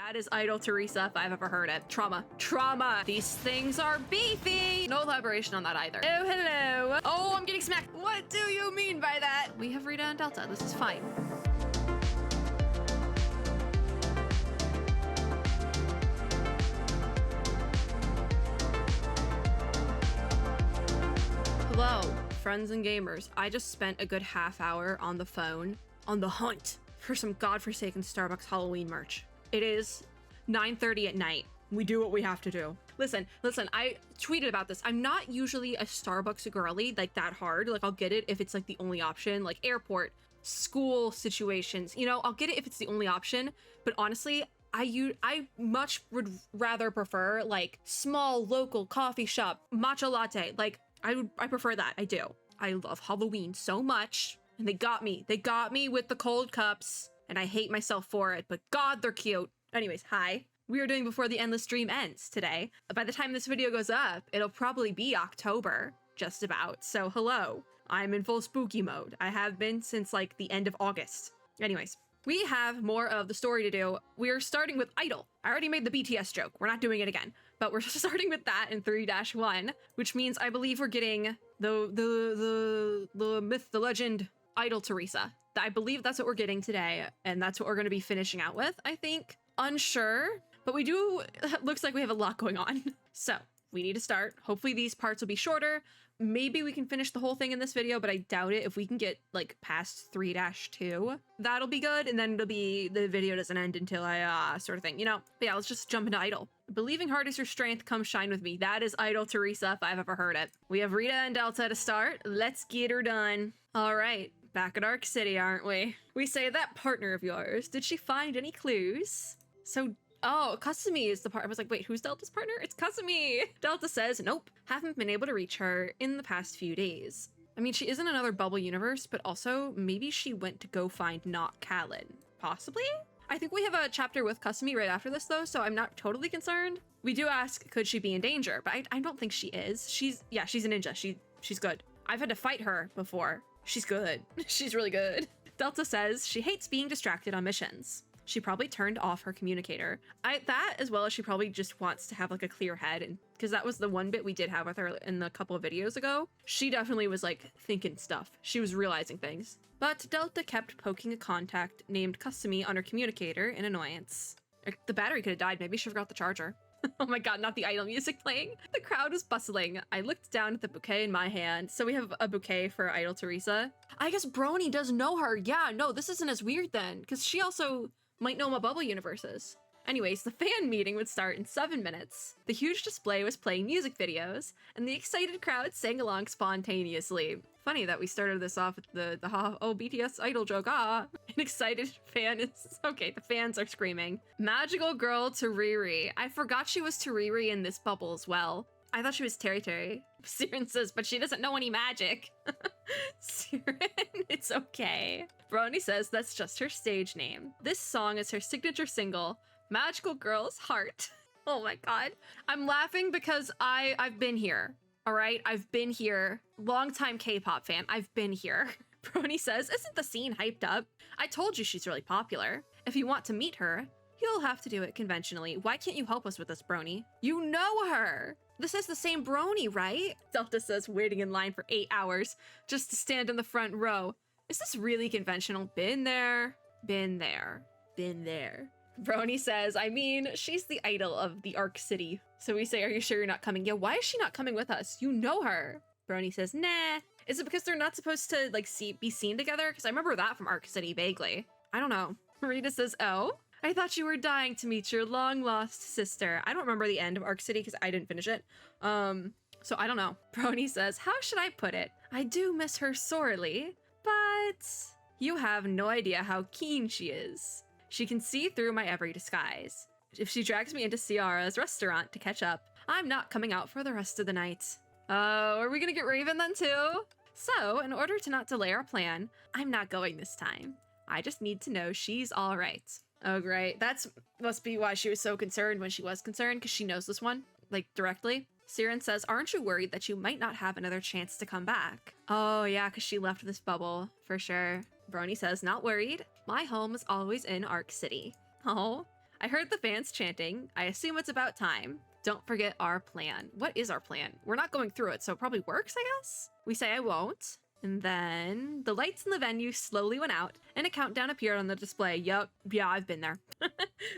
That is Idol Teresa if I've ever heard it. Trauma. Trauma. These things are beefy. No elaboration on that either. Oh, hello. Oh, I'm getting smacked. What do you mean by that? We have Rita and Delta. This is fine. Hello, friends and gamers. I just spent a good half hour on the phone on the hunt for some godforsaken Starbucks Halloween merch. It is 9:30 at night. We do what we have to do. Listen, I tweeted about this. I'm not usually a Starbucks girly, like that hard. Like I'll get it if it's like the only option, like airport, school situations, you know, I'll get it if it's the only option. But honestly, I much would rather prefer like small local coffee shop, matcha latte. Like I prefer that, I do. I love Halloween so much. And they got me with the cold cups, and I hate myself for it, but God, they're cute. Anyways, hi. We are doing Before the Endless Dream Ends today. By the time this video goes up, it'll probably be October, just about. So hello, I'm in full spooky mode. I have been since like the end of August. Anyways, we have more of the story to do. We're starting with Idol. I already made the BTS joke. We're not doing it again, but we're starting with that in 3-1, which means I believe we're getting the myth, the legend, Idol Teresa. I believe that's what we're getting today, and that's what we're going to be finishing out with, I think. Unsure, but we do, looks like we have a lot going on. So we need to start. Hopefully these parts will be shorter. Maybe we can finish the whole thing in this video, but I doubt it. If we can get like past 3-2, that'll be good. And then it'll be, the video doesn't end until I, sort of thing, you know? But yeah, let's just jump into Idol. Believing hard is your strength, come shine with me. That is Idol Teresa if I've ever heard it. We have Rita and Delta to start. Let's get her done. All right, back at Arc City, aren't we? We say, that partner of yours, did she find any clues? So, oh, Kasumi is the part. I was like, wait, who's Delta's partner? It's Kasumi. Delta says, nope, haven't been able to reach her in the past few days. I mean, she is in another bubble universe, but also maybe she went to go find not Kalin. Possibly? I think we have a chapter with Kasumi right after this though, so I'm not totally concerned. We do ask, could she be in danger? But I don't think she is. She's a ninja. She's good. I've had to fight her before. She's good. She's really good. Delta says she hates being distracted on missions. She probably turned off her communicator. That, as well as she probably just wants to have like a clear head, and because that was the one bit we did have with her in the couple of videos ago. She definitely was like thinking stuff. She was realizing things. But Delta kept poking a contact named Kasumi on her communicator in annoyance. The battery could have died. Maybe she forgot the charger. Oh my God, not the idol music playing. The crowd was bustling. I looked down at the bouquet in my hand. So we have a bouquet for Idol Teresa. I guess Brony does know her. Yeah, no, this isn't as weird then, because she also might know what bubble universe is. Anyways, the fan meeting would start in 7 minutes. The huge display was playing music videos, and the excited crowd sang along spontaneously. Funny that we started this off with the BTS idol joke, An excited fan is, okay, the fans are screaming. Magical girl Teriri. I forgot she was Teriri in this bubble as well. I thought she was Terry. Siren says, but she doesn't know any magic. Siren, it's okay. Brony says that's just her stage name. This song is her signature single, Magical Girl's Heart. Oh my God. I'm laughing because I've been here. All right, I've been here. Longtime K-pop fan, I've been here. Brony says, isn't the scene hyped up? I told you she's really popular. If you want to meet her, you'll have to do it conventionally. Why can't you help us with this, Brony? You know her. This is the same Brony, right? Delta says, waiting in line for 8 hours just to stand in the front row. Is this really conventional? Been there, been there, been there. Brony says, I mean, she's the idol of the Arc City. So we say, are you sure you're not coming? Yeah, why is she not coming with us? You know her. Brony says, nah. Is it because they're not supposed to like be seen together? Because I remember that from Arc City vaguely. I don't know. Rita says, oh, I thought you were dying to meet your long lost sister. I don't remember the end of Arc City because I didn't finish it. So I don't know. Brony says, how should I put it? I do miss her sorely, but you have no idea how keen she is. She can see through my every disguise. If she drags me into Ciara's restaurant to catch up, I'm not coming out for the rest of the night. Oh, are we gonna get Raven then too? So, in order to not delay our plan, I'm not going this time. I just need to know she's all right. Oh, great. That's must be why she was so concerned when she was concerned, because she knows this one, like, directly. Siren says, aren't you worried that you might not have another chance to come back? Oh, yeah, because she left this bubble, for sure. Brony says, not worried. My home is always in Arc City. Oh, I heard the fans chanting. I assume it's about time. Don't forget our plan. What is our plan? We're not going through it, so it probably works, I guess? We say I won't. And then the lights in the venue slowly went out and a countdown appeared on the display. Yup, yeah, I've been there.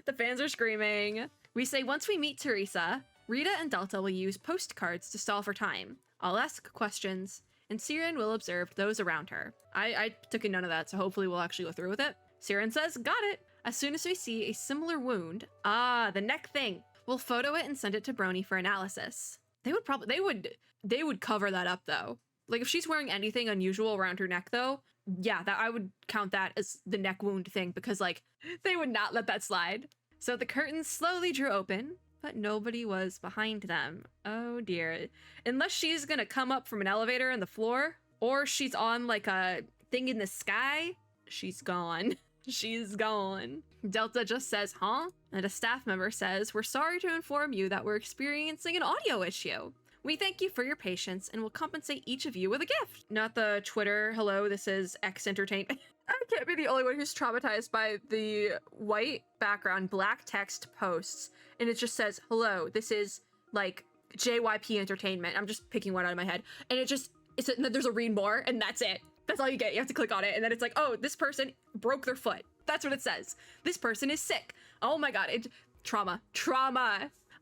The fans are screaming. We say once we meet Teresa, Rita and Delta will use postcards to stall for time. I'll ask questions, and Siren will observe those around her. I took in none of that, so hopefully we'll actually go through with it. Siren says, got it. As soon as we see a similar wound, the neck thing, we'll photo it and send it to Brony for analysis. They would cover that up though. Like if she's wearing anything unusual around her neck though, yeah, that I would count that as the neck wound thing because like they would not let that slide. So the curtains slowly drew open, but nobody was behind them. Oh dear. Unless she's gonna come up from an elevator in the floor, or she's on like a thing in the sky, she's gone. She's gone. Delta just says, huh? And a staff member says, we're sorry to inform you that we're experiencing an audio issue. We thank you for your patience and will compensate each of you with a gift. Not the Twitter, hello, this is X Entertainment. I can't be the only one who's traumatized by the white background, black text posts. And it just says, hello, this is like JYP Entertainment. I'm just picking one out of my head. And there's a read more and that's it. That's all you get. You have to click on it. And then it's like, oh, this person broke their foot. That's what it says. This person is sick. Oh my God. Trauma.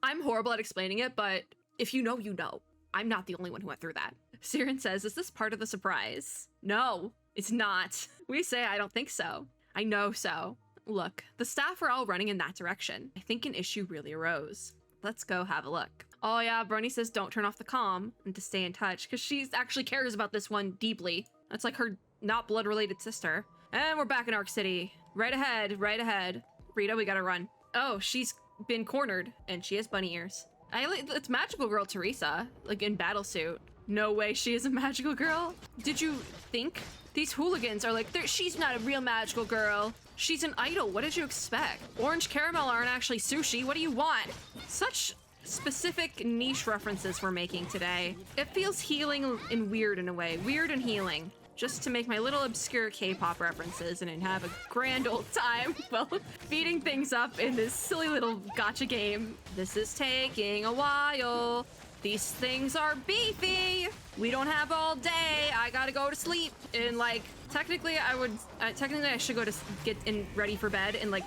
I'm horrible at explaining it, but if you know, you know. I'm not the only one who went through that. Siren says, is this part of the surprise? No, it's not. We say, I don't think so. I know so. Look, the staff are all running in that direction. I think an issue really arose. Let's go have a look. Oh yeah, Brony says don't turn off the comm and to stay in touch because she actually cares about this one deeply. That's like her not blood-related sister. And we're back in Arc City. Right ahead, right ahead. Rita, we gotta run. Oh, she's been cornered and she has bunny ears. It's magical girl Teresa, like in battle suit. No way she is a magical girl. Did you think? These hooligans are like, she's not a real magical girl. She's an idol. What did you expect? Orange caramel aren't actually sushi. What do you want? Such specific niche references we're making today. It feels healing and weird in a way. Weird and healing. Just to make my little obscure K-pop references and have a grand old time while beating things up in this silly little gacha game. This is taking a while. These things are beefy. We don't have all day. I gotta go to sleep. And like, technically I should go to get in ready for bed in like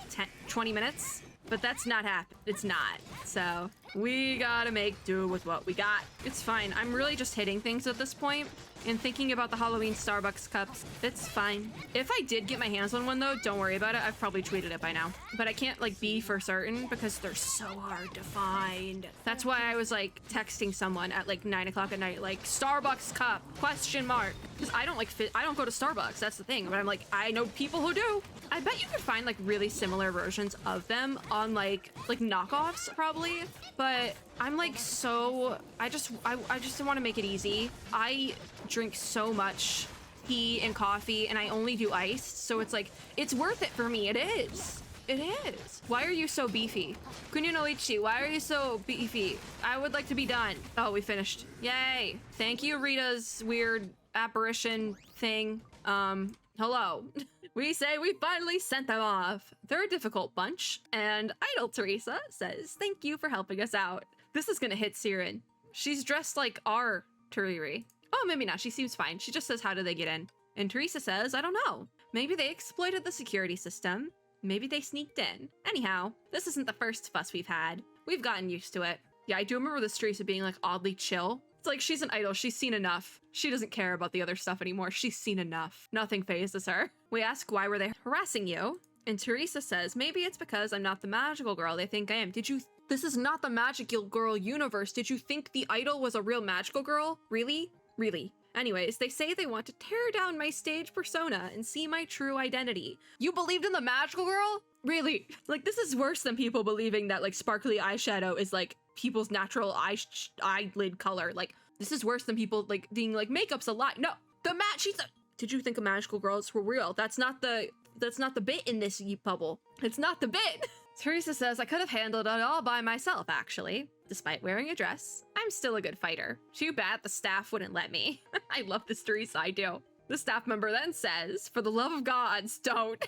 20 minutes. But that's not happening. It's not. So we gotta make do with what we got. It's fine. I'm really just hitting things at this point and thinking about the Halloween Starbucks cups. It's fine. If I did get my hands on one though, don't worry about it. I've probably tweeted it by now. But I can't like be for certain because they're so hard to find. That's why I was like texting someone at like 9 o'clock at night, like Starbucks cup, ? Because I don't go to Starbucks. That's the thing. But I'm like, I know people who do. I bet you could find like really similar versions of them on like knockoffs probably, but I'm like I just want to make it easy. I drink so much tea and coffee and I only do iced, so it's like it's worth it for me. It is. Why are you so beefy? Kuninoichi, why are you so beefy? I would like to be done. Oh, we finished. Yay. Thank you, Rita's weird apparition thing. Hello. We say we finally sent them off. They're a difficult bunch, and Idol Teresa says, thank you for helping us out. This is gonna hit Siren. She's dressed like our Teriri. Oh, maybe not. She seems fine. She just says, how did they get in? And Teresa says, I don't know. Maybe they exploited the security system. Maybe they sneaked in. Anyhow, this isn't the first fuss we've had. We've gotten used to it. Yeah, I do remember this Teresa being like oddly chill. It's like she's an idol. She's seen enough. She doesn't care about the other stuff anymore. She's seen enough. Nothing phases her. We ask, why were they harassing you? And Teresa says, maybe it's because I'm not the magical girl they think I am. This is not the magical girl universe. Did you think the idol was a real magical girl? Really? Really? Anyways, they say they want to tear down my stage persona and see my true identity. You believed in the magical girl? Really? Like, this is worse than people believing that like sparkly eyeshadow is like people's natural eyelid color. Like, this is worse than people like being like makeup's a lie. No, did you think a magical girls were real? That's not the bit in this bubble. It's not the bit. Teresa says I could have handled it all by myself, actually. Despite wearing a dress, I'm still a good fighter. Too bad the staff wouldn't let me. I love this Teresa, I do. The staff member then says, for the love of gods, don't.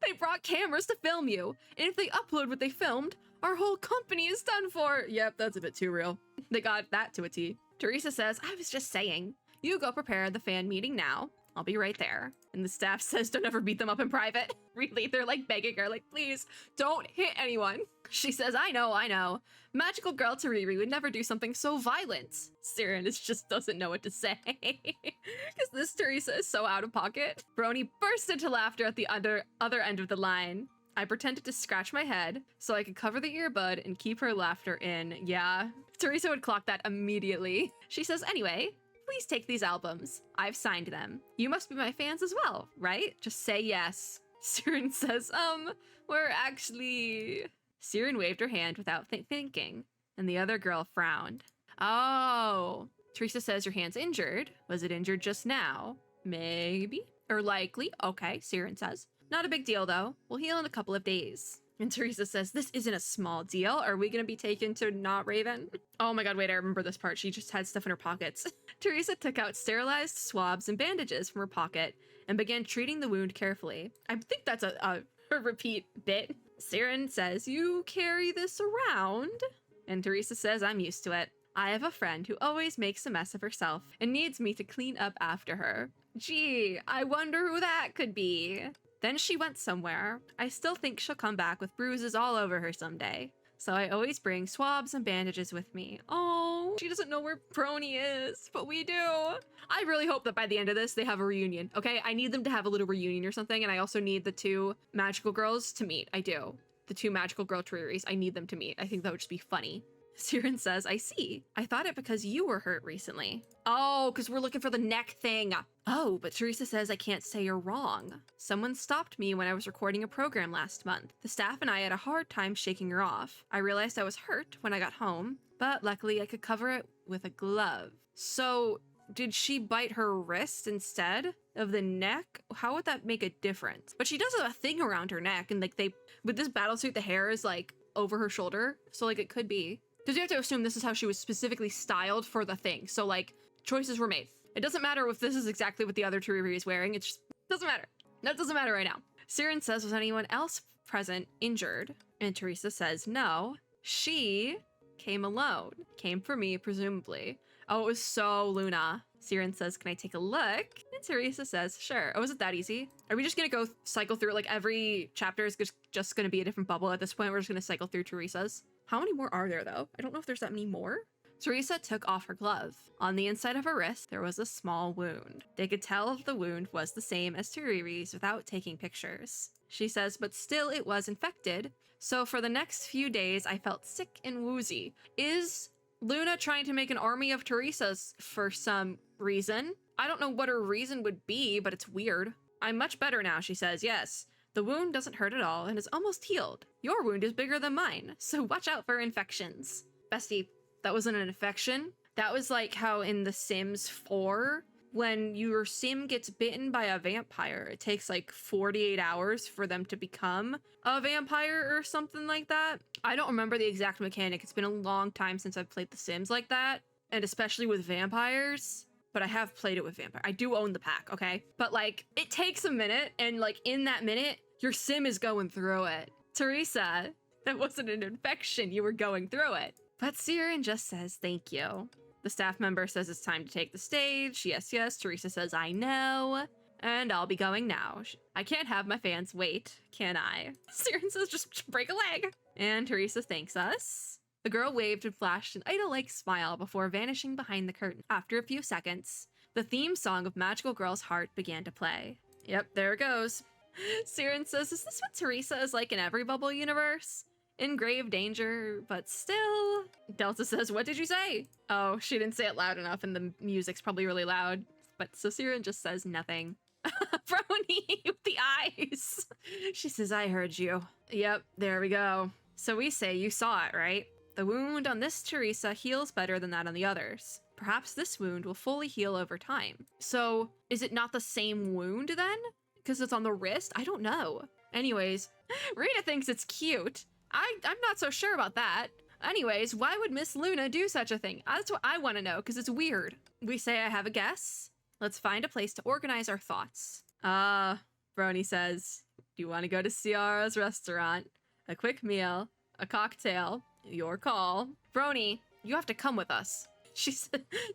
They brought cameras to film you, and if they upload what they filmed, our whole company is done for. Yep, that's a bit too real. They got that to a T. Teresa says, I was just saying, you go prepare the fan meeting now. I'll be right there. And the staff says, don't ever beat them up in private. Really, they're like begging her, like, please, don't hit anyone. She says, I know. Magical girl Tariri would never do something so violent. Siren just doesn't know what to say. Because this Teresa is so out of pocket. Brony burst into laughter at the other end of the line. I pretended to scratch my head so I could cover the earbud and keep her laughter in. Yeah, Teresa would clock that immediately. She says, anyway, please take these albums. I've signed them. You must be my fans as well, right? Just say yes. Siren says, we're actually... Siren waved her hand without thinking, and the other girl frowned. Oh, Teresa says your hand's injured. Was it injured just now? Maybe. Or likely. Okay, Siren says. Not a big deal, though. We'll heal in a couple of days. And Teresa says, this isn't a small deal. Are we going to be taken to Not Raven? Oh my god, wait, I remember this part. She just had stuff in her pockets. Teresa took out sterilized swabs and bandages from her pocket and began treating the wound carefully. I think that's a repeat bit. Siren says, you carry this around? And Teresa says, I'm used to it. I have a friend who always makes a mess of herself and needs me to clean up after her. Gee, I wonder who that could be. Then she went somewhere. I still think she'll come back with bruises all over her someday. So I always bring swabs and bandages with me. Oh, she doesn't know where Brony is, but we do. I really hope that by the end of this, they have a reunion, okay? I need them to have a little reunion or something, and I also need the two magical girls to meet. I do. The two magical girl Triris, I need them to meet. I think that would just be funny. Siren says, I see. I thought it because you were hurt recently. Oh, because we're looking for the neck thing. Oh, but Teresa says I can't say you're wrong. Someone stopped me when I was recording a program last month. The staff and I had a hard time shaking her off. I realized I was hurt when I got home, but luckily I could cover it with a glove. So, did she bite her wrist instead of the neck? How would that make a difference? But she does have a thing around her neck, and like with this battlesuit, the hair is like over her shoulder, so like it could be. Because you have to assume this is how she was specifically styled for the thing. So, like, choices were made. It doesn't matter if this is exactly what the other Tariri is wearing. It just doesn't matter. That doesn't matter right now. Siren says, was anyone else present injured? And Teresa says, no. She came alone. Came for me, presumably. Oh, it was so Luna. Siren says, can I take a look? And Teresa says, sure. Oh, is it that easy? Are we just going to go cycle through it? Like, every chapter is just going to be a different bubble at this point. We're just going to cycle through Teresa's. How many more are there, though? I don't know if there's that many more. Teresa took off her glove. On the inside of her wrist, there was a small wound. They could tell the wound was the same as Tariri's without taking pictures. She says, but still it was infected. So for the next few days, I felt sick and woozy. Is Luna trying to make an army of Teresas for some reason? I don't know what her reason would be, but it's weird. I'm much better now, she says, yes. The wound doesn't hurt at all and is almost healed. Your wound is bigger than mine, so watch out for infections. Bestie, that wasn't an infection. That was like how in The Sims 4, when your sim gets bitten by a vampire, it takes like 48 hours for them to become a vampire or something like that. I don't remember the exact mechanic. It's been a long time since I've played The Sims like that, and especially with vampires. But I have played it with vampire. I do own the pack, okay? But like, it takes a minute, and like in that minute, your sim is going through it. Teresa, that wasn't an infection, you were going through it. But Siren just says thank you. The staff member says it's time to take the stage. Yes, yes. Teresa says, I know. And I'll be going now. I can't have my fans wait, can I? Siren says, just break a leg. And Teresa thanks us. The girl waved and flashed an idol-like smile before vanishing behind the curtain. After a few seconds, the theme song of Magical Girl's Heart began to play. Yep, there it goes. Siren says, is this what Teresa is like in every Bubble universe? In grave danger, but still. Delta says, what did you say? Oh, she didn't say it loud enough and the music's probably really loud. But so Siren just says nothing. Brony with the eyes. She says, I heard you. Yep, there we go. So we say you saw it, right? The wound on this Teresa heals better than that on the others. Perhaps this wound will fully heal over time. So is it not the same wound then? Because it's on the wrist? I don't know. Anyways, Rita thinks it's cute. I'm not so sure about that. Anyways, why would Miss Luna do such a thing? That's what I want to know, because it's weird. We say I have a guess. Let's find a place to organize our thoughts. Brony says, do you want to go to Ciara's restaurant? A quick meal, a cocktail, your call. Brony, you have to come with us.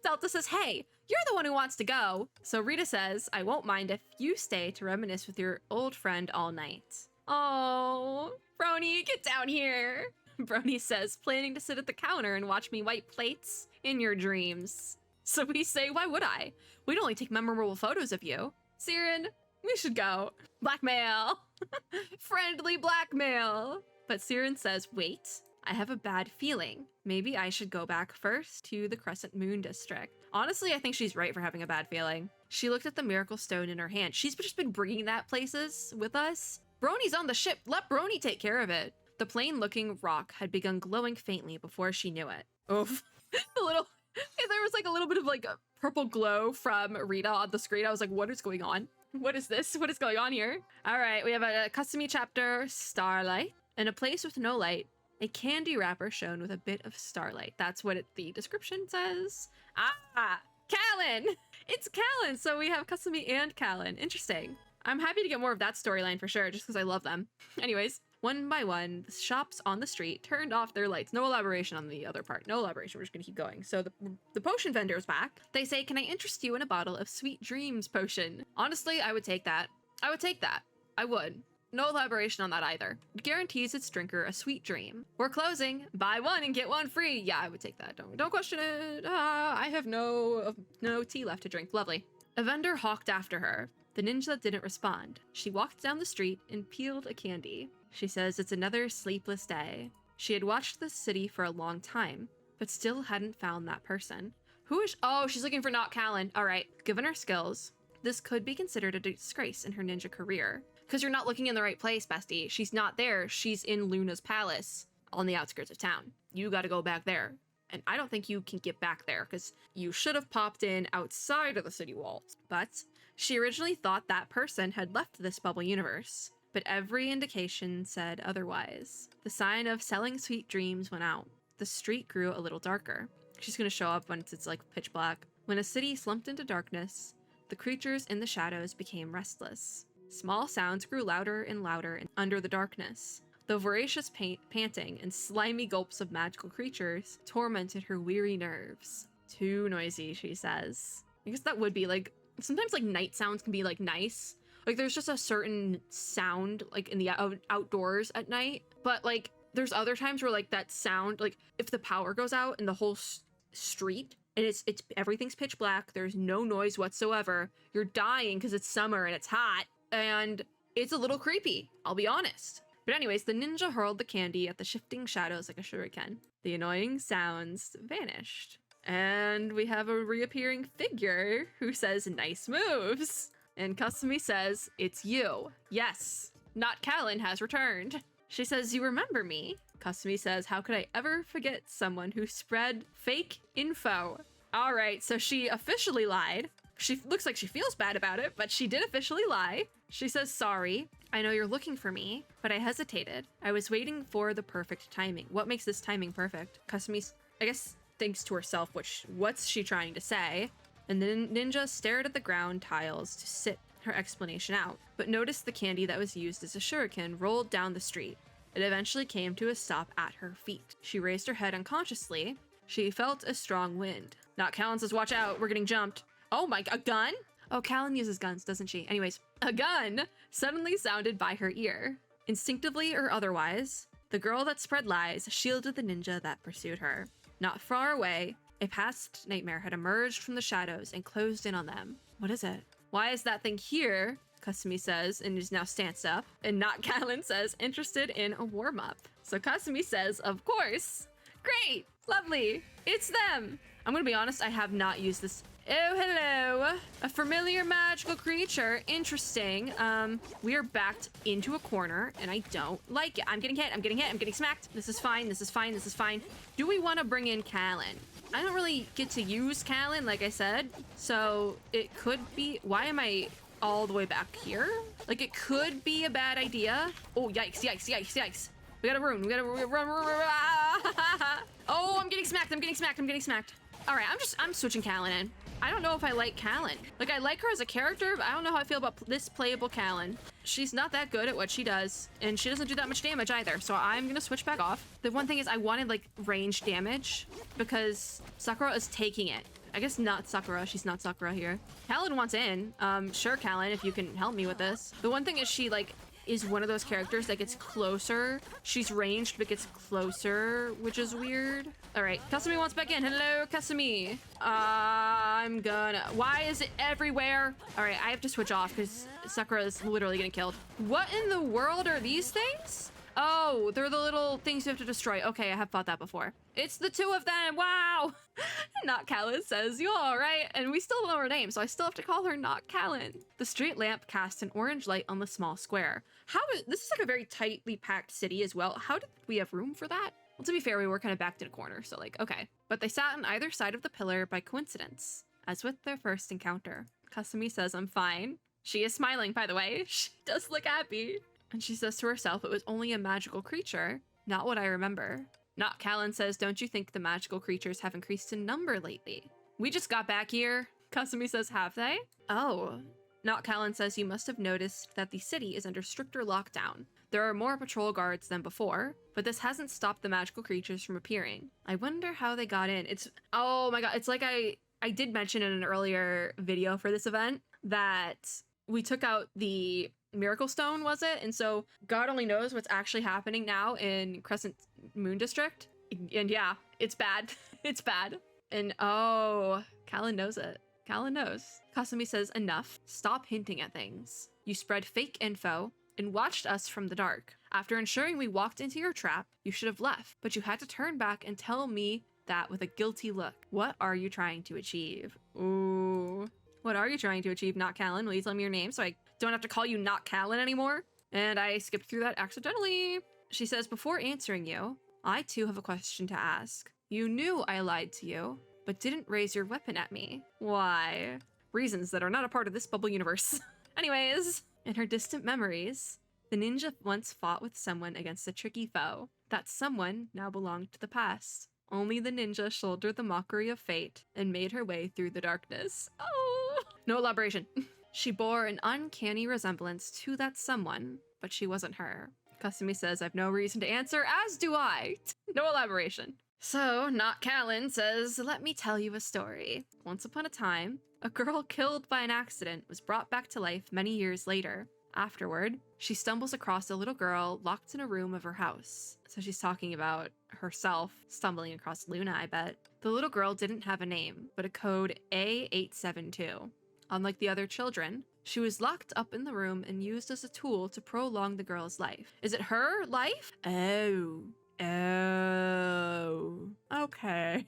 Delta says, hey, you're the one who wants to go. So Rita says, I won't mind if you stay to reminisce with your old friend all night. Oh, Brony, get down here. Brony says, planning to sit at the counter and watch me wipe plates in your dreams. So we say, why would I? We'd only take memorable photos of you. Siren, we should go. Blackmail. Friendly blackmail. But Siren says, wait, I have a bad feeling. Maybe I should go back first to the Crescent Moon District. Honestly, I think she's right for having a bad feeling. She looked at the Miracle Stone in her hand. She's just been bringing that places with us. Brony's on the ship. Let Brony take care of it. The plain-looking rock had begun glowing faintly before she knew it. Oof. There was like a little bit of like a purple glow from Rita on the screen. I was like, what is going on? What is this? What is going on here? All right, we have a custom chapter, Starlight. In a place with no light, a candy wrapper shown with a bit of starlight. That's what the description says. Ah, Callan! It's Callan! So we have Kasumi and Callan. Interesting. I'm happy to get more of that storyline for sure, just because I love them. Anyways, one by one, the shops on the street turned off their lights. No elaboration on the other part. No elaboration. We're just gonna keep going. So the potion vendor is back. They say, can I interest you in a bottle of Sweet Dreams potion? Honestly, I would take that. I would take that. I would. No elaboration on that either. It guarantees its drinker a sweet dream. We're closing. Buy one and get one free. Yeah, I would take that. Don't question it. I have no tea left to drink. Lovely. A vendor hawked after her. The ninja didn't respond. She walked down the street and peeled a candy. She says it's another sleepless day. She had watched the city for a long time, but still hadn't found that person. Who is... Oh, she's looking for not Callan. All right. Given her skills, this could be considered a disgrace in her ninja career. Because you're not looking in the right place, bestie. She's not there. She's in Luna's palace on the outskirts of town. You got to go back there. And I don't think you can get back there because you should have popped in outside of the city walls. But she originally thought that person had left this bubble universe. But every indication said otherwise. The sign of selling sweet dreams went out. The street grew a little darker. She's going to show up once it's like pitch black. When a city slumped into darkness, the creatures in the shadows became restless. Small sounds grew louder and louder under the darkness. The voracious panting and slimy gulps of magical creatures tormented her weary nerves. Too noisy, she says. I guess that would be like, sometimes like night sounds can be like nice. Like there's just a certain sound like in the outdoors at night. But like there's other times where like that sound, like if the power goes out in the whole street and it's everything's pitch black, there's no noise whatsoever. You're dying because it's summer and it's hot. And it's a little creepy, I'll be honest. But anyways, the ninja hurled the candy at the shifting shadows like a shuriken. The annoying sounds vanished. And we have a reappearing figure who says, nice moves. And Kasumi says, it's you. Yes, not Callan has returned. She says, you remember me? Kasumi says, how could I ever forget someone who spread fake info? All right, so she officially lied. She looks like she feels bad about it, but she did officially lie. She says, sorry, I know you're looking for me, but I hesitated. I was waiting for the perfect timing. What makes this timing perfect? Kasumi, I guess, thinks to herself, what's she trying to say? And then Ninja stared at the ground tiles to sit her explanation out, but noticed the candy that was used as a shuriken rolled down the street. It eventually came to a stop at her feet. She raised her head unconsciously. She felt a strong wind. Not Callan says, watch out, we're getting jumped. Oh my, a gun? Oh, Callan uses guns, doesn't she? Anyways, a gun suddenly sounded by her ear. Instinctively or otherwise, the girl that spread lies shielded the ninja that pursued her. Not far away, a past nightmare had emerged from the shadows and closed in on them. What is it? Why is that thing here? Kasumi says, and is now stanced up. And not Callan says, interested in a warm-up. So Kasumi says, of course. Great, lovely, it's them. I'm gonna be honest, I have not used this. Oh, hello. A familiar magical creature. Interesting. We are backed into a corner, and I don't like it. I'm getting hit. I'm getting smacked. This is fine. This is fine. Do we want to bring in Callan? I don't really get to use Callan, like I said, so it could be... Why am I all the way back here? Like, it could be a bad idea. Oh, yikes. We gotta run. Oh, I'm getting smacked. All right, I'm switching Callan in. I don't know if I like Callan. Like, I like her as a character, but I don't know how I feel about this playable Callan. She's not that good at what she does, and she doesn't do that much damage either, so I'm gonna switch back off. The one thing is I wanted, like, range damage, because Sakura is taking it. I guess not Sakura. She's not Sakura here. Callan wants in. Sure, Callan, if you can help me with this. The one thing is she, like, is one of those characters that gets closer. She's ranged, but gets closer, which is weird. All right, Kasumi wants back in. Hello, Kasumi. I'm gonna... Why is it everywhere? All right, I have to switch off because Sakura is literally getting killed. What in the world are these things? Oh, they're the little things you have to destroy. Okay, I have fought that before. It's the two of them. Wow. Not Callan says, you all right? And we still don't know her name, so I still have to call her Not Callan. The street lamp cast an orange light on the small square. This is like a very tightly packed city as well. How did we have room for that? Well, to be fair, we were kind of backed in a corner, so like, okay. But they sat on either side of the pillar by coincidence, as with their first encounter. Kasumi says, I'm fine. She is smiling, by the way. She does look happy. And she says to herself, it was only a magical creature, not what I remember. Not Callan says, don't you think the magical creatures have increased in number lately? We just got back here. Kasumi says, have they? Oh. Not Callan says, you must have noticed that the city is under stricter lockdown. There are more patrol guards than before, but this hasn't stopped the magical creatures from appearing. I wonder how they got in. Oh my god, it's like I did mention in an earlier video for this event that we took out the Miracle Stone, was it? And so God only knows what's actually happening now in Crescent Moon District. And yeah, it's bad. It's bad. And oh, Callan knows it. Callan knows. Kasumi says, enough. Stop hinting at things. You spread fake info and watched us from the dark. After ensuring we walked into your trap, you should have left, but you had to turn back and tell me that with a guilty look. What are you trying to achieve? Ooh. What are you trying to achieve, Not Callan? Will you tell me your name so I don't have to call you Not Callan anymore? And I skipped through that accidentally. She says, before answering you, I too have a question to ask. You knew I lied to you, but didn't raise your weapon at me. Why? Reasons that are not a part of this bubble universe. Anyways, in her distant memories, the ninja once fought with someone against a tricky foe. That someone now belonged to the past. Only the ninja shouldered the mockery of fate and made her way through the darkness. Oh! No elaboration. She bore an uncanny resemblance to that someone, but she wasn't her. Kasumi says, I've no reason to answer, as do I. No elaboration. So, Not Callan says, let me tell you a story. Once upon a time, a girl killed by an accident was brought back to life many years later. Afterward, she stumbles across a little girl locked in a room of her house. So she's talking about herself stumbling across Luna, I bet. The little girl didn't have a name, but a code A872. Unlike the other children, she was locked up in the room and used as a tool to prolong the girl's life. Is it her life? Oh. Okay.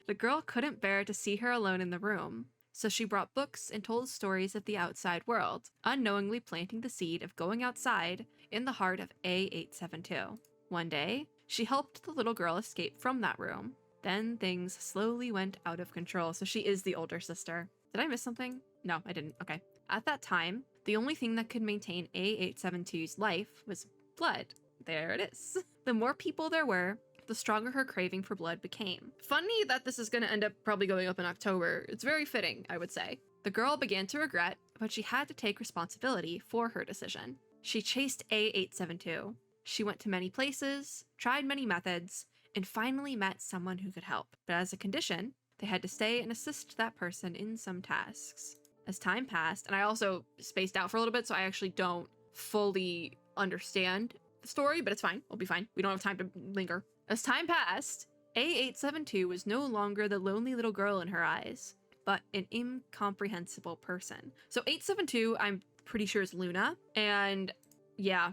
The girl couldn't bear to see her alone in the room, so she brought books and told stories of the outside world, unknowingly planting the seed of going outside in the heart of A872. One day, she helped the little girl escape from that room. Then things slowly went out of control, so she is the older sister. Did I miss something? No, I didn't. Okay. At that time, the only thing that could maintain A872's life was blood. There it is. The more people there were, the stronger her craving for blood became. Funny that this is going to end up probably going up in October. It's very fitting, I would say. The girl began to regret, but she had to take responsibility for her decision. She chased A872. She went to many places, tried many methods, and finally met someone who could help. But as a condition, they had to stay and assist that person in some tasks. As time passed, and I also spaced out for a little bit, so I actually don't fully understand the story, but it's fine. We'll be fine. We don't have time to linger. As time passed, A872 was no longer the lonely little girl in her eyes, but an incomprehensible person. So 872, I'm pretty sure is Luna, and yeah,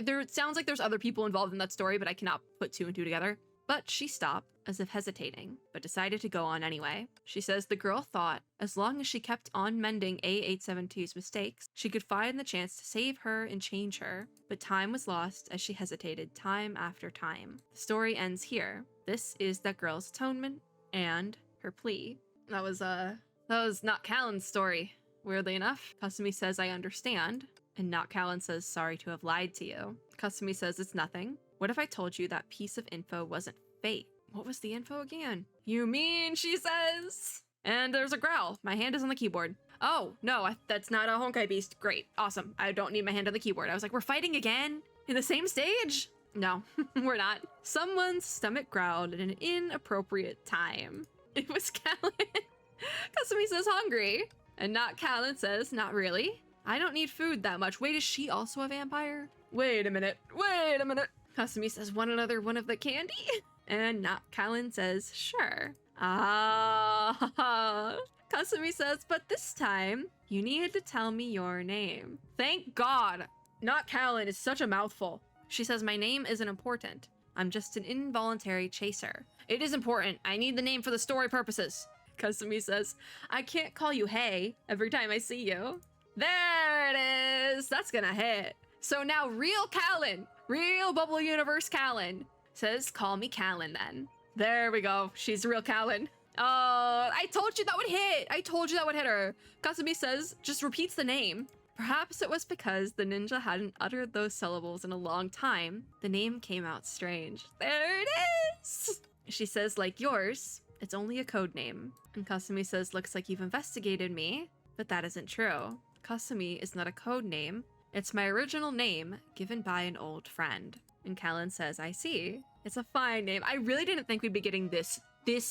there it sounds like there's other people involved in that story, but I cannot put two and two together. But she stopped, as if hesitating, but decided to go on anyway. She says the girl thought, as long as she kept on mending A872's mistakes, she could find the chance to save her and change her. But time was lost as she hesitated time after time. The story ends here. This is that girl's atonement and her plea. That was Not Callan's story. Weirdly enough, Kasumi says, I understand. And Not Callan says, sorry to have lied to you. Kasumi says, it's nothing. What if I told you that piece of info wasn't fake? What was the info again? You mean, she says. And there's a growl. My hand is on the keyboard. Oh, no, that's not a Honkai beast. Great, awesome. I don't need my hand on the keyboard. I was like, we're fighting again? In the same stage? No, we're not. Someone's stomach growled at an inappropriate time. It was Callan. Kasumi says hungry. And not Callan says, not really. I don't need food that much. Wait, is she also a vampire? Wait a minute. Wait a minute. Kasumi says, want another one of the candy? And not Callan says, sure. Ah. Kasumi says, but this time, you need to tell me your name. Thank God. Not Callan is such a mouthful. She says, my name isn't important. I'm just an involuntary chaser. It is important. I need the name for the story purposes. Kasumi says, I can't call you hey every time I see you. There it is. That's gonna hit. So now real Callan, real Bubble Universe Callan says, call me Callan then. There we go. She's real Callan. I told you that would hit. I told you that would hit her. Kasumi says, just repeats the name. Perhaps it was because the ninja hadn't uttered those syllables in a long time. The name came out strange. There it is. She says, like yours, it's only a code name. And Kasumi says, looks like you've investigated me, but that isn't true. Kasumi is not a code name. It's my original name given by an old friend. And Callan says, I see. It's a fine name. I really didn't think we'd be getting this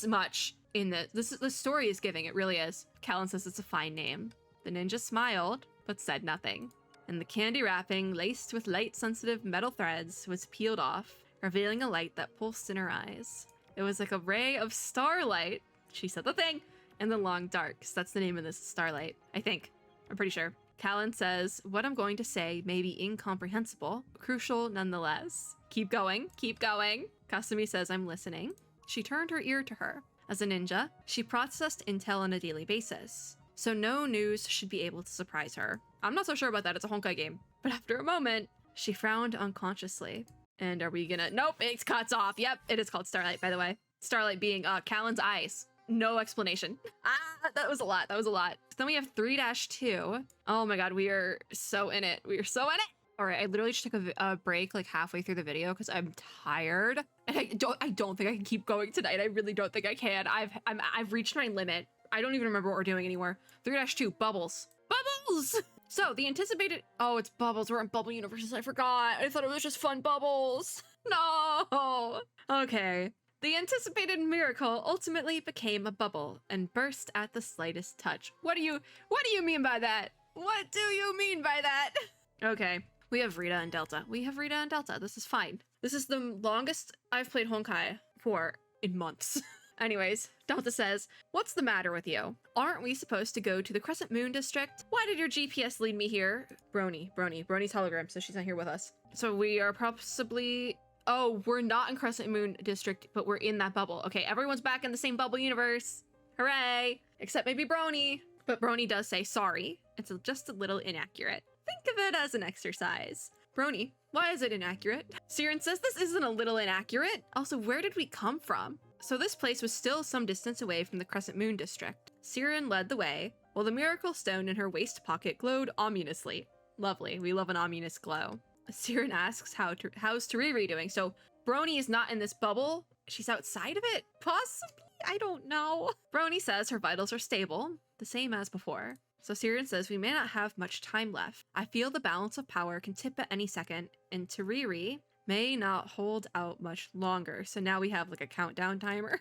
much in the story is giving. It really is. Callan says it's a fine name. The ninja smiled, but said nothing. And the candy wrapping, laced with light-sensitive metal threads, was peeled off, revealing a light that pulsed in her eyes. It was like a ray of starlight. She said the thing. And the long darks. That's the name of this, Starlight. I think. I'm pretty sure. Callan says, what I'm going to say may be incomprehensible, but crucial nonetheless. Keep going. Keep going. Kasumi says, I'm listening. She turned her ear to her. As a ninja, she processed intel on a daily basis, so no news should be able to surprise her. I'm not so sure about that. It's a Honkai game. But after a moment, she frowned unconsciously. And are we gonna... Nope, it cuts off. Yep, it is called Starlight, by the way. Starlight being Callan's eyes. No explanation. That was a lot. That was a lot. Then we have 3-2. Oh my god, we are so in it. We are so in it. All right, I literally just took a break like halfway through the video because I'm tired. And I don't think I can keep going tonight. I really don't think I can. I've reached my limit. I don't even remember what we're doing anymore. 3-2, bubbles. Bubbles! So the anticipated, oh, it's bubbles. We're in Bubble Universes. I forgot. I thought it was just fun bubbles. No. Okay. The anticipated miracle ultimately became a bubble and burst at the slightest touch. What do you mean by that? What do you mean by that? Okay. We have Rita and Delta. We have Rita and Delta. This is fine. This is the longest I've played Honkai for in months. Anyways, Delta says, what's the matter with you? Aren't we supposed to go to the Crescent Moon District? Why did your GPS lead me here? Brony's hologram, so she's not here with us. So we are possibly... Oh, we're not in Crescent Moon District, but we're in that bubble. Okay, everyone's back in the same bubble universe. Hooray! Except maybe Brony. But Brony does say, sorry, it's just a little inaccurate. Think of it as an exercise. Brony, why is it inaccurate? Siren says this isn't a little inaccurate. Also, where did we come from? So this place was still some distance away from the Crescent Moon District. Siren led the way, while the miracle stone in her waist pocket glowed ominously. Lovely, we love an ominous glow. Siren asks how's Tariri doing? So Brony is not in this bubble. She's outside of it? Possibly? I don't know. Brony says her vitals are stable, the same as before. So Siren says we may not have much time left. I feel the balance of power can tip at any second, and Tariri may not hold out much longer. So now we have like a countdown timer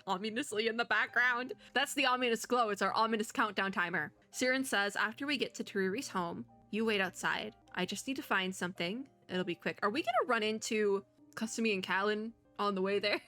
ominously in the background. That's the ominous glow. It's our ominous countdown timer. Siren says after we get to Tariri's home, you wait outside. I just need to find something. It'll be quick. Are we gonna run into Kasumi and Callan on the way there?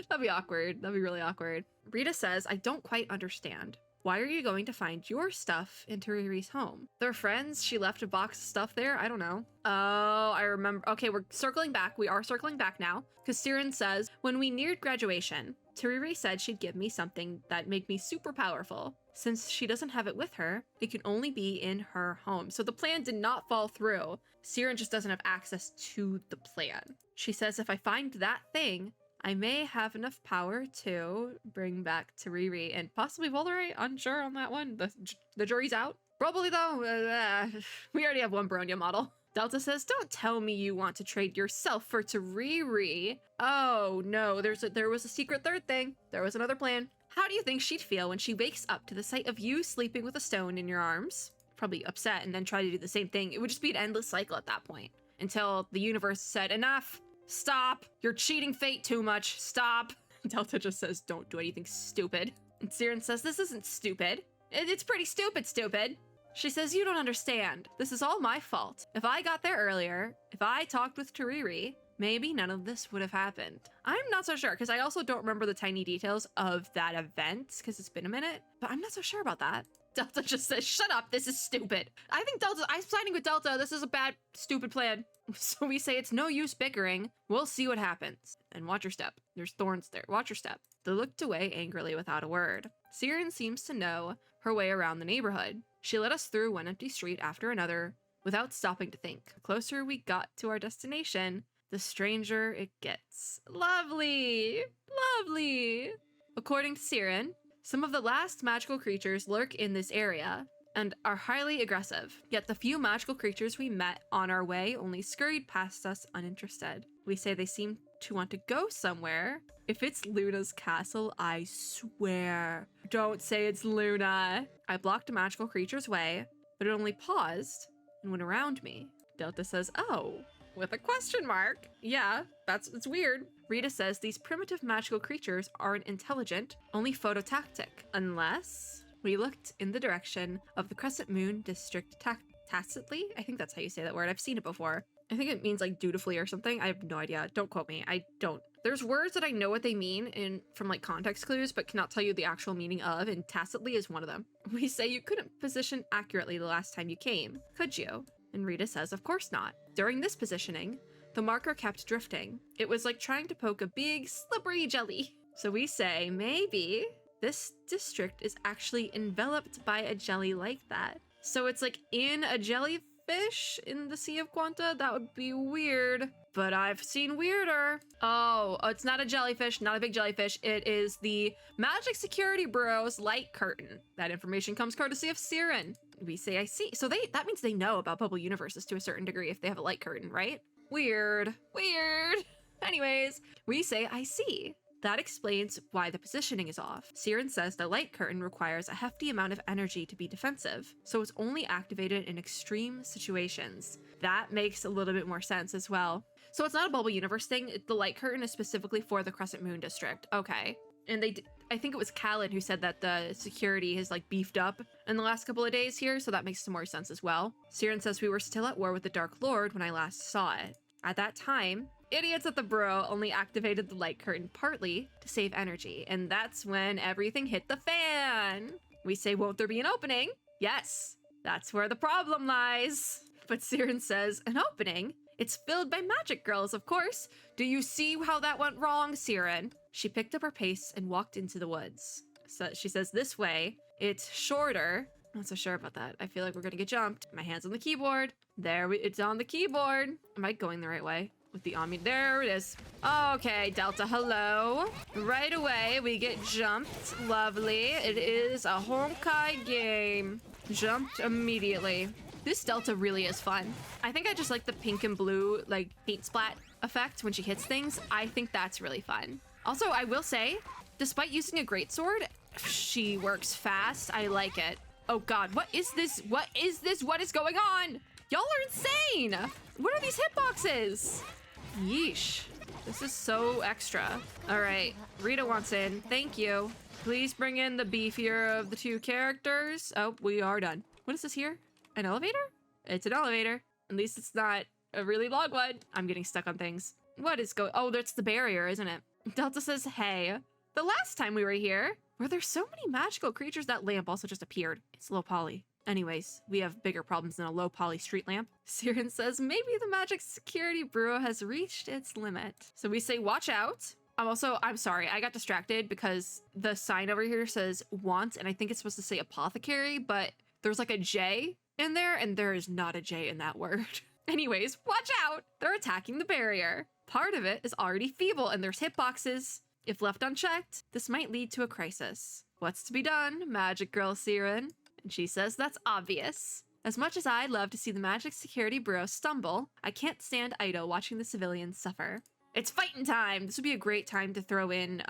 That'd be awkward. That'd be really awkward. Rita says, I don't quite understand. Why are you going to find your stuff in Tariri's home? They're friends. She left a box of stuff there. I don't know. Oh, I remember. Okay, we're circling back. We are circling back now. Because Siren says, when we neared graduation, Tariri said she'd give me something that made me super powerful. Since she doesn't have it with her, it can only be in her home. So the plan did not fall through. Siren just doesn't have access to the plan. She says, if I find that thing, I may have enough power to bring back Tariri and possibly Volare. Unsure on that one. The jury's out. Probably though, we already have one Bronya model. Delta says, don't tell me you want to trade yourself for Tariri. Oh no, there was a secret third thing. There was another plan. How do you think she'd feel when she wakes up to the sight of you sleeping with a stone in your arms? Probably upset and then try to do the same thing. It would just be an endless cycle at that point. Until the universe said, enough, stop, you're cheating fate too much, stop. Delta just says, don't do anything stupid. And Siren says, this isn't stupid. It's pretty stupid. She says, you don't understand. This is all my fault. If I got there earlier, if I talked with Tariri, maybe none of this would have happened. I'm not so sure, because I also don't remember the tiny details of that event, because it's been a minute, but I'm not so sure about that. Delta just says, shut up, this is stupid. I'm siding with Delta, this is a bad, stupid plan. So we say it's no use bickering, we'll see what happens. And watch your step, there's thorns there, watch your step. They looked away angrily without a word. Siren seems to know her way around the neighborhood. She led us through one empty street after another, without stopping to think. The closer we got to our destination, the stranger it gets. Lovely! Lovely! According to Siren, some of the last magical creatures lurk in this area and are highly aggressive. Yet the few magical creatures we met on our way only scurried past us uninterested. We say they seem to want to go somewhere. If it's Luna's castle, I swear. Don't say it's Luna. I blocked a magical creature's way, but it only paused and went around me. Delta says, oh, with a question mark. Yeah, it's weird. Rita says these primitive magical creatures aren't intelligent, only phototactic. Unless we looked in the direction of the Crescent Moon District tacitly? I think that's how you say that word. I've seen it before. I think it means like dutifully or something. I have no idea. Don't quote me. I don't. There's words that I know what they mean from like context clues, but cannot tell you the actual meaning of, and tacitly is one of them. We say you couldn't position accurately the last time you came, could you? And Rita says, of course not. During this positioning, the marker kept drifting. It was like trying to poke a big, slippery jelly. So we say, maybe this district is actually enveloped by a jelly like that. So it's like in a jellyfish in the Sea of Quanta? That would be weird. But I've seen weirder. Oh, it's not a jellyfish, not a big jellyfish. It is the Magic Security Bureau's light curtain. That information comes courtesy of Siren. We say, I see. So that means they know about bubble universes to a certain degree if they have a light curtain, right? Weird. Anyways, we say, I see. That explains why the positioning is off. Siren says the light curtain requires a hefty amount of energy to be defensive, so it's only activated in extreme situations. That makes a little bit more sense as well. So it's not a bubble universe thing. The light curtain is specifically for the Crescent Moon District. Okay. And I think it was Callan who said that the security has like beefed up in the last couple of days here, so that makes some more sense as well. Siren says we were still at war with the Dark Lord when I last saw it. At that time, idiots at the Bureau only activated the light curtain partly to save energy, and that's when everything hit the fan. We say, won't there be an opening? Yes, that's where the problem lies. But Siren says, an opening? It's filled by magic girls, of course. Do you see how that went wrong, Siren? She picked up her pace and walked into the woods. So she says, this way. It's shorter. I'm not so sure about that. I feel like we're gonna get jumped. My hand's on the keyboard. It's on the keyboard. Am I going the right way? With the Omni, there it is. Okay, Delta, hello. Right away, we get jumped. Lovely. It is a Honkai game. Jumped immediately. This Delta really is fun. I think I just like the pink and blue, like, paint splat effect when she hits things. I think that's really fun. Also, I will say, despite using a greatsword, she works fast. I like it. Oh god, what is this? What is this? What is going on? Y'all are insane! What are these hitboxes? Yeesh. This is so extra. All right, Rita wants in. Thank you. Please bring in the beefier of the two characters. Oh, we are done. What is this here? An elevator? It's an elevator. At least it's not a really long one. I'm getting stuck on things. What is going? Oh, that's the barrier, isn't it? Delta says, hey, the last time we were here, were there so many magical creatures? That lamp also just appeared. It's low poly. Anyways, we have bigger problems than a low poly street lamp. Siren says, maybe the Magic Security Bureau has reached its limit. So we say, watch out. I'm sorry, I got distracted because the sign over here says want, and I think it's supposed to say apothecary, but there's like a J in there, and there is not a J in that word. Anyways, watch out! They're attacking the barrier. Part of it is already feeble, and there's hitboxes. If left unchecked, this might lead to a crisis. What's to be done, Magic Girl Siren? And she says that's obvious. As much as I'd love to see the Magic Security Bureau stumble, I can't stand idle watching the civilians suffer. It's fighting time! This would be a great time to throw in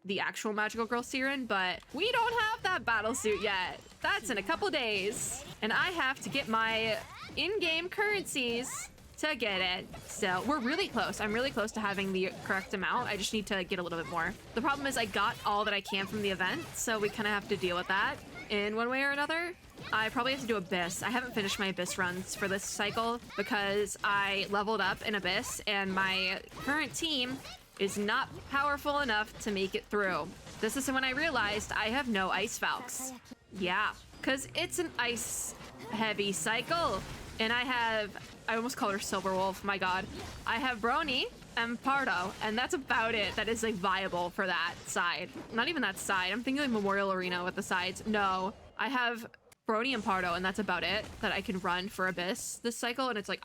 the actual magical girl Siren, but we don't have that battle suit yet. That's in a couple days. And I have to get my in-game currencies to get it. So we're really close. I'm really close to having the correct amount. I just need to get a little bit more. The problem is I got all that I can from the event, so we kind of have to deal with that in one way or another. I probably have to do Abyss. I haven't finished my Abyss runs for this cycle because I leveled up in Abyss and my current team is not powerful enough to make it through. This is when I realized I have no Ice Valks. Yeah, because it's an ice heavy cycle. And I almost called her Silver Wolf, my god. I have Brony and Pardo, and that's about it. That is like viable for that side. Not even that side. I'm thinking like Memorial Arena with the sides. No, I have Brony and Pardo, and that's about it that I can run for Abyss this cycle. And it's like,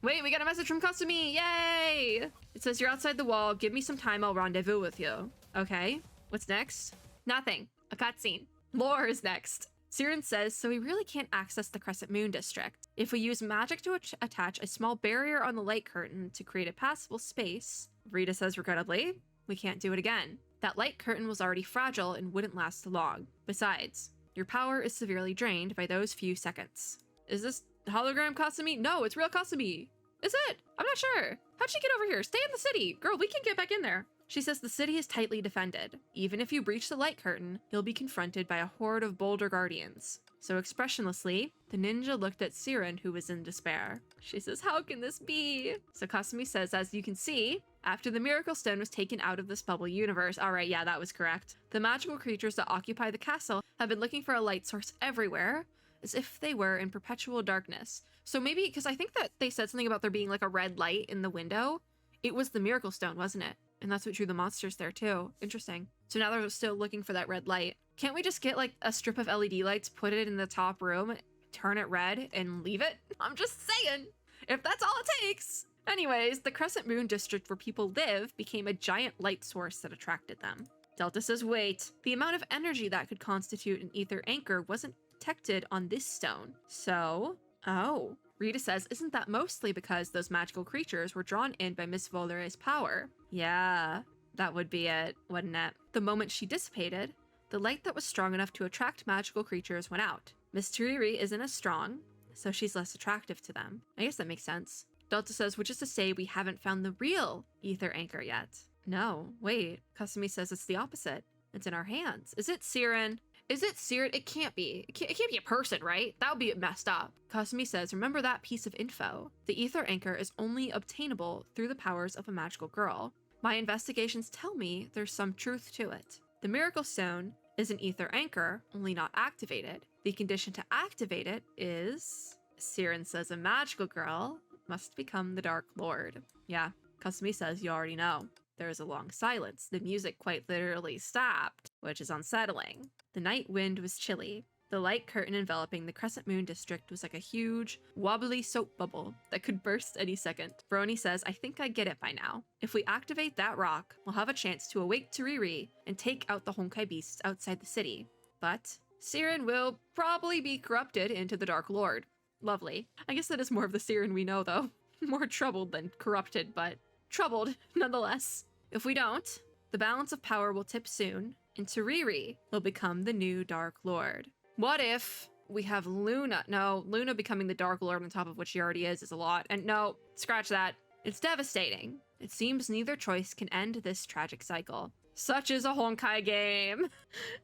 wait, we got a message from Kasumi. Yay! It says, you're outside the wall. Give me some time. I'll rendezvous with you. Okay, what's next? Nothing. A cutscene. Lore is next. Siren says, so we really can't access the Crescent Moon district. If we use magic to attach a small barrier on the light curtain to create a passable space, Rita says regrettably, we can't do it again. That light curtain was already fragile and wouldn't last long. Besides, your power is severely drained by those few seconds. Is this hologram Kasumi? No, it's real Kasumi. Is it? I'm not sure. How'd she get over here? Stay in the city. Girl, we can get back in there. She says the city is tightly defended. Even if you breach the light curtain, you'll be confronted by a horde of boulder guardians. So expressionlessly, the ninja looked at Siren, who was in despair. She says, how can this be? So Kasumi says, as you can see, after the Miracle Stone was taken out of this bubble universe, alright, yeah, that was correct, the magical creatures that occupy the castle have been looking for a light source everywhere, as if they were in perpetual darkness. So maybe, because I think that they said something about there being like a red light in the window, it was the Miracle Stone, wasn't it? And that's what drew the monsters there too. Interesting. So now they're still looking for that red light. Can't we just get like a strip of LED lights, put it in the top room, turn it red, and leave it? I'm just saying, if that's all it takes. Anyways, the Crescent Moon district where people live became a giant light source that attracted them. Delta says, wait, the amount of energy that could constitute an ether anchor wasn't detected on this stone. So, Rita says, isn't that mostly because those magical creatures were drawn in by Miss Volere's power? Yeah, that would be it, wouldn't it? The moment she dissipated, the light that was strong enough to attract magical creatures went out. Miss Tariri isn't as strong, so she's less attractive to them. I guess that makes sense. Delta says, which is to say we haven't found the real ether anchor yet. No, wait, Kasumi says it's the opposite. It's in our hands. Is it Siren? Is it Siren? It can't be. It can't be a person, right? That would be messed up. Kasumi says, remember that piece of info. The ether anchor is only obtainable through the powers of a magical girl. My investigations tell me there's some truth to it. The Miracle Stone is an ether anchor, only not activated. The condition to activate it is, Siren says, a magical girl must become the Dark Lord. Yeah, Kasumi says you already know. There is a long silence. The music quite literally stopped, which is unsettling. The night wind was chilly. The light curtain enveloping the Crescent Moon district was like a huge, wobbly soap bubble that could burst any second. Brony says, I think I get it by now. If we activate that rock, we'll have a chance to awake Tariri and take out the Honkai beasts outside the city. But Siren will probably be corrupted into the Dark Lord. Lovely. I guess that is more of the Siren we know, though. More troubled than corrupted, but troubled nonetheless. If we don't, the balance of power will tip soon, and Tariri will become the new Dark Lord. What if we have Luna? No, Luna becoming the Dark Lord on top of what she already is a lot. And no, scratch that. It's devastating. It seems neither choice can end this tragic cycle. Such is a Honkai game.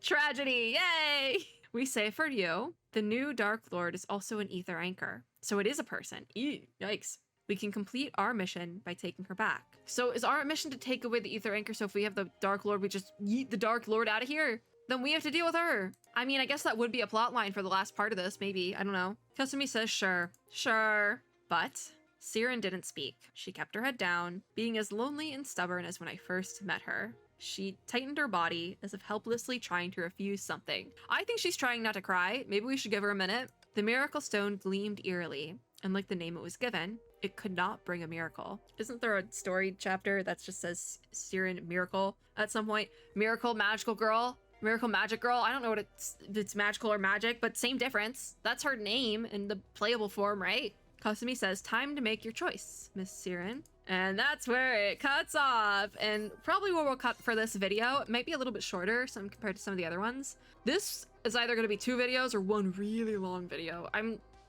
Tragedy, yay! We say for you, the new Dark Lord is also an ether anchor. So it is a person. Ew, yikes. We can complete our mission by taking her back. So is our mission to take away the ether anchor, so if we have the Dark Lord, we just yeet the Dark Lord out of here? Then we have to deal with her. I mean, I guess that would be a plot line for the last part of this, maybe. I don't know. Kasumi says, sure. Sure. But Siren didn't speak. She kept her head down, being as lonely and stubborn as when I first met her. She tightened her body as if helplessly trying to refuse something. I think she's trying not to cry. Maybe we should give her a minute. The Miracle Stone gleamed eerily, and like the name it was given, it could not bring a miracle. Isn't there a story chapter that just says Siren Miracle at some point? Miracle, magical girl? Miracle Magic Girl. I don't know what if it's magical or magic, but same difference. That's her name in the playable form, right? Kasumi says, time to make your choice, Miss Siren. And that's where it cuts off. And probably where we'll cut for this video. It might be a little bit shorter compared to some of the other ones. This is either going to be 2 videos or 1 really long video.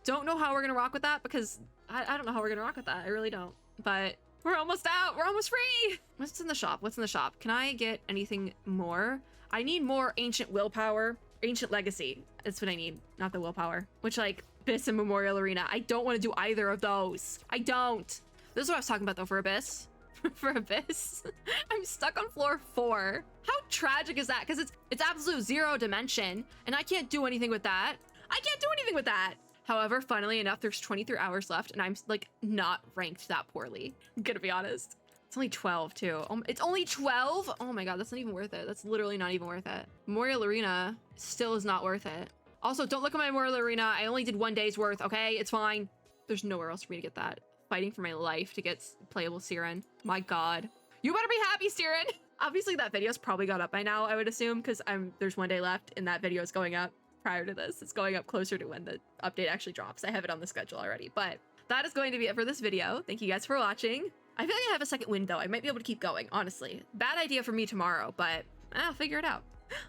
Don't know how we're going to rock with that because I don't know how we're going to rock with that. I really don't. But we're almost out. We're almost free. What's in the shop? What's in the shop? Can I get anything more? I need more ancient willpower. Ancient legacy. That's what I need. Not the willpower. Which, like, Abyss and Memorial Arena. I don't want to do either of those. I don't. This is what I was talking about, though, for Abyss. For Abyss. I'm stuck on floor 4. How tragic is that? Because it's absolute 0 dimension, and I can't do anything with that. I can't do anything with that. However, funnily enough, there's 23 hours left, and I'm, like, not ranked that poorly. I'm gonna be honest. It's only 12, too. It's only 12? Oh my god, that's not even worth it. That's literally not even worth it. Memorial Arena still is not worth it. Also, don't look at my Memorial Arena. I only did 1 day's worth, okay? It's fine. There's nowhere else for me to get that. Fighting for my life to get playable Siren. My god. You better be happy, Siren! Obviously, that video's probably got up by now, I would assume, because there's 1 day left, and that video is going up prior to this. It's going up closer to when the update actually drops. I have it on the schedule already, but that is going to be it for this video. Thank you guys for watching. I feel like I have a second wind, though. I might be able to keep going, honestly. Bad idea for me tomorrow, but I'll figure it out.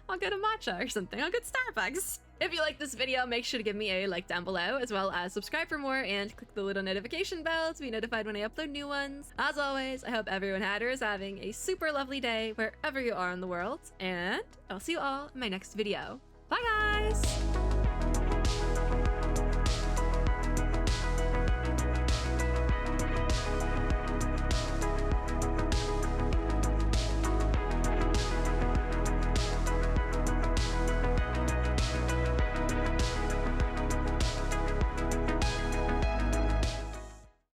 I'll get a matcha or something. I'll get Starbucks. If you like this video, make sure to give me a like down below, as well as subscribe for more and click the little notification bell to be notified when I upload new ones. As always, I hope everyone had or is having a super lovely day wherever you are in the world, and I'll see you all in my next video. Bye, guys!